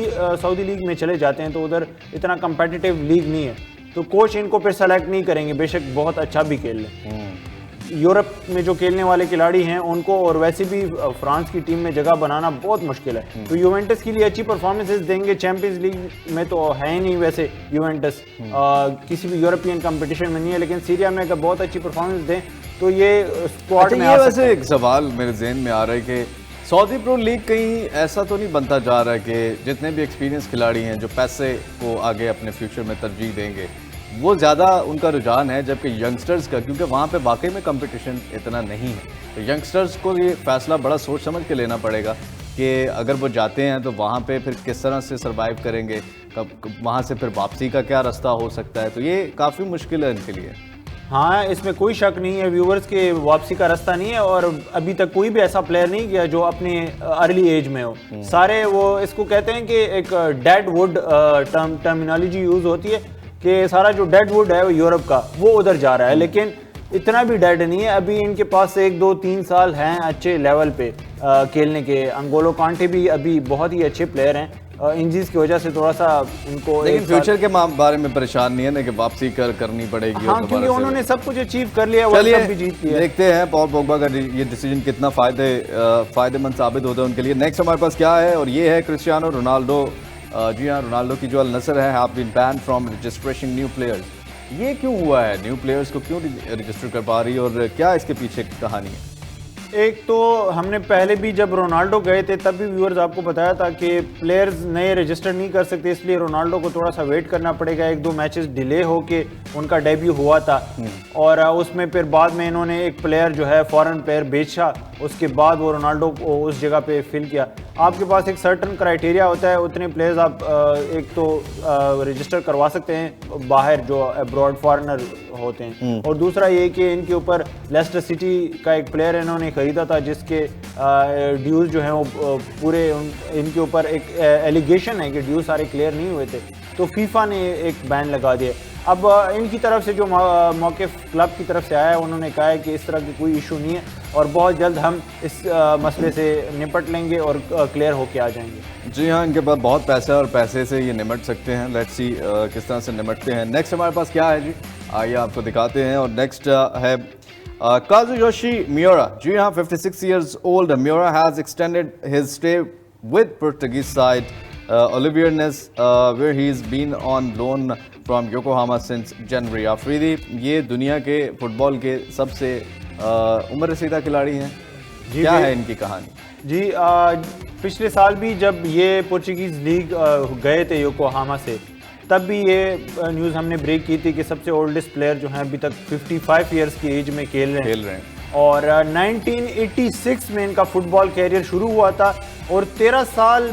लीग में चले जाते हैं तो उधर इतना कंपेटिटिव लीग नहीं है, तो कोच इनको फिर सेलेक्ट नहीं करेंगे, बेशक बहुत अच्छा भी खेल लें। यूरोप में जो खेलने वाले खिलाड़ी हैं उनको, और वैसे भी फ्रांस की टीम में जगह बनाना बहुत मुश्किल है। तो यूवेंटस के लिए अच्छी परफॉर्मेंसेस देंगे, चैंपियंस लीग में तो है ही नहीं वैसे यूवेंटस किसी भी यूरोपियन कंपटीशन में नहीं है, लेकिन सीरिया में अगर बहुत अच्छी परफॉर्मेंस दें तो ये स्क्वाड में आ सकते हैं। वैसे एक सवाल मेरे जहन में आ रहा है कि सऊदी प्रो लीग कहीं ऐसा तो नहीं बनता जा रहा है कि जितने भी एक्सपीरियंस खिलाड़ी हैं जो पैसे को आगे अपने फ्यूचर में तरजीह देंगे वो ज़्यादा उनका रुझान है, जबकि यंगस्टर्स का, क्योंकि वहाँ पे वाकई में कंपटीशन इतना नहीं है, तो यंगस्टर्स को ये फैसला बड़ा सोच समझ के लेना पड़ेगा कि अगर वो जाते हैं तो वहाँ पे फिर किस तरह से सर्वाइव करेंगे, कब वहाँ से फिर वापसी का क्या रास्ता हो सकता है। तो ये काफ़ी मुश्किल है इनके लिए। हाँ, इसमें कोई शक नहीं है, व्यूवर्स के वापसी का रास्ता नहीं है, और अभी तक कोई भी ऐसा प्लेयर नहीं किया जो अपने अर्ली एज में हो। सारे वो इसको कहते हैं कि एक डेड वुड टर्मिनोलॉजी यूज़ होती है कि सारा जो डेड वुड है वो यूरोप का वो उधर जा रहा है, लेकिन इतना भी डेड नहीं है। अभी इनके पास 1, 2, 3 साल हैं अच्छे लेवल पे खेलने के। अंगोलो कांटे भी अभी बहुत ही अच्छे प्लेयर हैं, इंजरीज की वजह से थोड़ा सा उनको, लेकिन फ्यूचर के बारे में परेशान नहीं है ना कि वापसी करनी पड़ेगी। हाँ, क्योंकि उन्होंने सब कुछ अचीव कर लिया, वर्ल्ड कप भी जीत लिया। देखते हैं पॉल पोग्बा का ये डिसीजन कितना फायदेमंद साबित होता है उनके लिए। नेक्स्ट हमारे पास क्या है और ये है क्रिस्टियानो रोनाल्डो। जी हाँ, रोनाल्डो की जो अल नसर है have been ban from registration new players. ये क्यों हुआ है? न्यू प्लेयर्स को क्यों रजिस्टर कर पा रही है और क्या इसके पीछे कहानी है? एक तो हमने पहले भी जब रोनाल्डो गए थे तब भी व्यूअर्स आपको बताया था कि प्लेयर्स नए रजिस्टर नहीं कर सकते, इसलिए रोनाल्डो को थोड़ा सा वेट करना पड़ेगा। 1-2 मैचेस डिले हो के उनका डेब्यू हुआ था, और उसमें फिर बाद में इन्होंने एक प्लेयर जो है फॉरेन प्लेयर बेचा, उसके बाद वो रोनाल्डो को उस जगह पे फिल किया। आपके पास एक सर्टन क्राइटेरिया होता है, उतने प्लेयर्स आप एक तो रजिस्टर करवा सकते हैं बाहर जो अब्रॉड फॉरेनर होते हैं, और दूसरा ये कि इनके ऊपर लेस्टर सिटी का एक प्लेयर इन्होंने खरीदा था जिसके ड्यूज जो हैं वो पूरे इनके ऊपर एक एलिगेशन है कि ड्यूज सारे क्लियर नहीं हुए थे, तो फीफा ने एक बैन लगा दिया। अब इनकी तरफ से जो मौक़िफ़ क्लब की तरफ से आया है, उन्होंने कहा है कि इस तरह की कोई इशू नहीं है और बहुत जल्द हम इस मसले से निपट लेंगे और क्लियर होके आ जाएंगे। जी हाँ, इनके पास बहुत पैसा है और पैसे से ये निमट सकते हैं। लेट्स सी किस तरह से निमटते हैं। नेक्स्ट हमारे पास क्या है जी, आइए आपको दिखाते हैं। और नेक्स्ट है काजुयोशी मियोरा। जी हाँ, 56 years old मियोरा has extended his stay with Portuguese side Oliviernes where he's been on loan from Yokohama since January। Afridi, ये दुनिया के फुटबॉल के सबसे उम्र रसीदा खिलाड़ी हैं। क्या है इनकी कहानी जी? पिछले साल भी जब ये पोर्चुगीज़ लीग गए थे योकोहामा से, तब भी ये न्यूज़ हमने ब्रेक की थी कि सबसे ओल्डेस्ट प्लेयर जो हैं अभी तक 55 ईयर्स की एज में खेल रहे हैं। और 1986 में इनका फुटबॉल कैरियर शुरू हुआ था और 13 साल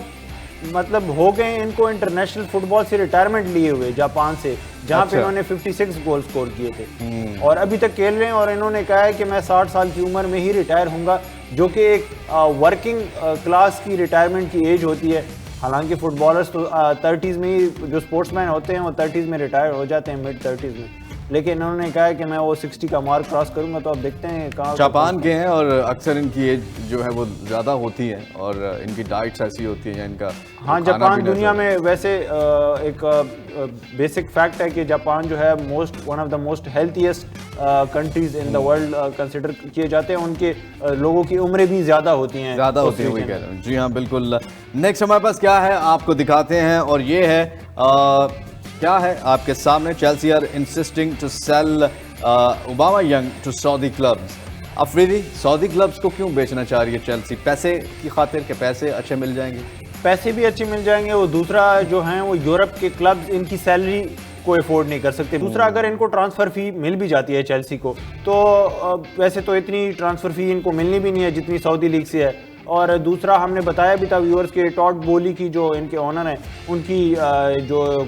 मतलब हो गए इनको इंटरनेशनल फुटबॉल से रिटायरमेंट लिए हुए जापान से, जहाँ पे इन्होंने 56 गोल स्कोर किए थे और अभी तक खेल रहे हैं। और इन्होंने कहा है कि मैं 60 साल की उम्र में ही रिटायर होऊंगा, जो कि एक वर्किंग क्लास की रिटायरमेंट की एज होती है। हालांकि फुटबॉलर्स तो 30s में ही, जो स्पोर्ट्समैन होते हैं वो 30s में रिटायर हो जाते हैं, मिड 30s में, लेकिन इन्होंने कहा है कि मैं वो 60 का मार्क क्रॉस करूंगा। तो अब देखते हैं कहाँ। जापान के हैं और अक्सर इनकी एज जो है वो ज़्यादा होती है और इनकी डाइट्स ऐसी होती हैं इनका। हाँ, जापान दुनिया में वैसे एक बेसिक फैक्ट है कि जापान जो है one of the most healthiest countries in the world consider किए जाते हैं। उनके लोगों की उम्रें भी ज़्यादा होती हैं। वही कह रहे हैं। जी हाँ, बिल्कुल। नेक्स्ट हमारे पास क्या है आपको दिखाते हैं और ये है क्या है आपके सामने। Chelsea are insisting to sell Aubameyang to Saudi clubs. Afridi, Saudi clubs को क्यों बेचना चाह रही है चेल्सी? पैसे की खातिर के पैसे अच्छे मिल जाएंगे? पैसे भी अच्छे मिल जाएंगे। वो दूसरा जो हैं वो यूरोप के क्लब्स इनकी सैलरी को अफोर्ड नहीं कर सकते। दूसरा, अगर इनको ट्रांसफ़र फ़ी मिल भी जाती है चेल्सी को, तो वैसे तो इतनी ट्रांसफ़र फ़ी इनको मिलनी भी नहीं है जितनी सऊदी लीग से है। और दूसरा, हमने बताया भी था व्यूअर्स के, टॉड बोली की जो इनके ओनर हैं, उनकी जो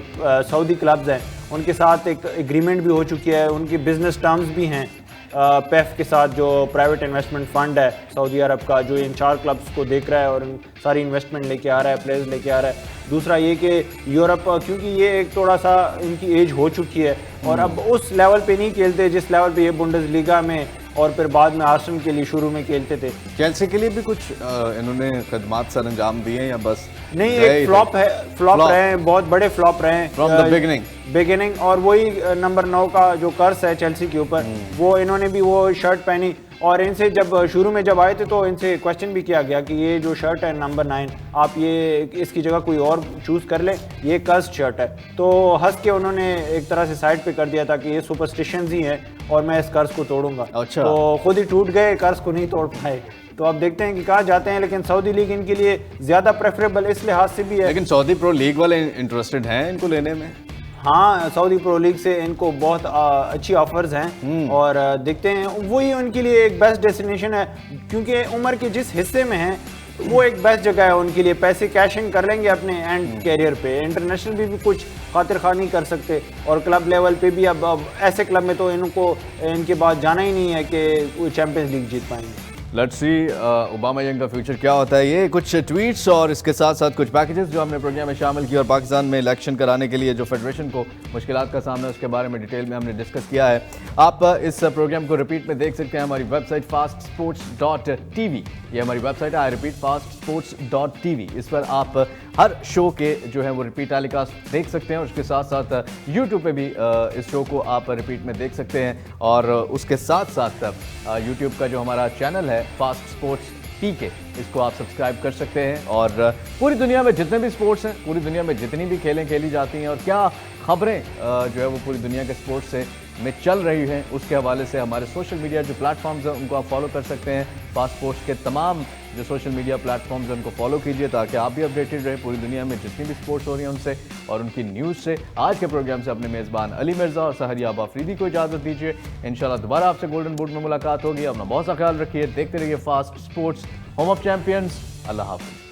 सऊदी क्लब्स हैं उनके साथ एक एग्रीमेंट भी हो चुकी है। उनकी बिजनेस टर्म्स भी हैं पेफ के साथ, जो प्राइवेट इन्वेस्टमेंट फ़ंड है सऊदी अरब का, जो इन 4 क्लब्स को देख रहा है और सारी इन्वेस्टमेंट लेके आ रहा है, प्लेयर्स लेके आ रहा है। दूसरा ये कि यूरोप, क्योंकि ये एक थोड़ा सा इनकी एज हो चुकी है और अब उस लेवल पे नहीं खेलते जिस लेवल पे ये बुंडेसलीगा में और फिर बाद में आर्सेनल के लिए शुरू में खेलते थे। चेल्सी के लिए भी कुछ इन्होंने खदमात सर अंजाम दिए या बस नहीं? एक फ्लॉप रहे हैं, बहुत बड़े फ्लॉप रहे हैं फ्रॉम द बिगिनिंग। और वही नंबर 9 का जो कर्स है चेल्सी के ऊपर, वो इन्होंने भी वो शर्ट पहनी और इनसे जब शुरू में जब आए थे तो इनसे क्वेश्चन भी किया गया कि ये जो शर्ट है नंबर 9, आप ये इसकी जगह कोई और चूज़ कर लें, ये कर्स शर्ट है। तो हंस के उन्होंने एक तरह से साइड पे कर दिया था कि ये सुपरस्टिशंस ही है और मैं इस कर्स को तोड़ूंगा। अच्छा। तो खुद ही टूट गए, कर्स को नहीं तोड़ पाए। तो अब देखते हैं कि कहाँ जाते हैं, लेकिन सऊदी लीग इनके लिए ज़्यादा प्रेफरेबल इस लिहाज से भी है। लेकिन सऊदी प्रो लीग वाले इंटरेस्टेड हैं इनको लेने में? हाँ, सऊदी प्रो लीग से इनको बहुत अच्छी ऑफर्स हैं और देखते हैं, वही उनके लिए एक बेस्ट डेस्टिनेशन है, क्योंकि उम्र के जिस हिस्से में हैं वो एक बेस्ट जगह है उनके लिए। पैसे कैश इन कर लेंगे अपने एंड कैरियर पे, इंटरनेशनल भी कुछ खातिर खा नहीं कर सकते और क्लब लेवल पे भी अब ऐसे क्लब में तो इनको इनके बाद जाना ही नहीं है कि चैंपियंस लीग जीत पाएंगे। लेट्स सी ओबामायंग का फ्यूचर क्या होता है। ये कुछ ट्वीट्स और इसके साथ साथ कुछ पैकेजेस जो हमने प्रोग्राम में शामिल किए और पाकिस्तान में इलेक्शन कराने के लिए जो फेडरेशन को मुश्किलात का सामना है उसके बारे में डिटेल में हमने डिस्कस किया है। आप इस प्रोग्राम को रिपीट में देख सकते हैं हमारी वेबसाइट fastsports.tv। ये हमारी वेबसाइट है, आई रिपीट fastsports.tv। इस पर आप हर शो के जो है वो रिपीट टेलीकास्ट देख सकते हैं और उसके साथ साथ यूट्यूब पे भी इस शो को आप रिपीट में देख सकते हैं। और उसके साथ साथ यूट्यूब का जो हमारा चैनल है फास्ट स्पोर्ट्स PK, इसको आप सब्सक्राइब कर सकते हैं। और पूरी दुनिया में जितने भी स्पोर्ट्स हैं, पूरी दुनिया में जितनी भी खेलें खेली जाती हैं और क्या खबरें जो है वो पूरी दुनिया के स्पोर्ट्स से में चल रही हैं, उसके हवाले से हमारे सोशल मीडिया जो प्लेटफॉर्म्स हैं उनको आप फॉलो कर सकते हैं। फास्ट स्पोर्ट्स के तमाम जो सोशल मीडिया प्लेटफॉर्म्स हैं उनको फॉलो कीजिए ताकि आप भी अपडेटेड रहें पूरी दुनिया में जितनी भी स्पोर्ट्स हो रही हैं उनसे और उनकी न्यूज़ से। आज के प्रोग्राम से अपने मेज़बान अली मिर्ज़ा और सहरियाब आफरीदी को इजाज़त दीजिए। इंशाल्लाह दोबारा आपसे गोल्डन बूट में मुलाकात होगी। अपना बहुत सा ख्याल रखिए, देखते रहिए fast sports, home of champions. अल्लाह हाफ़िज़।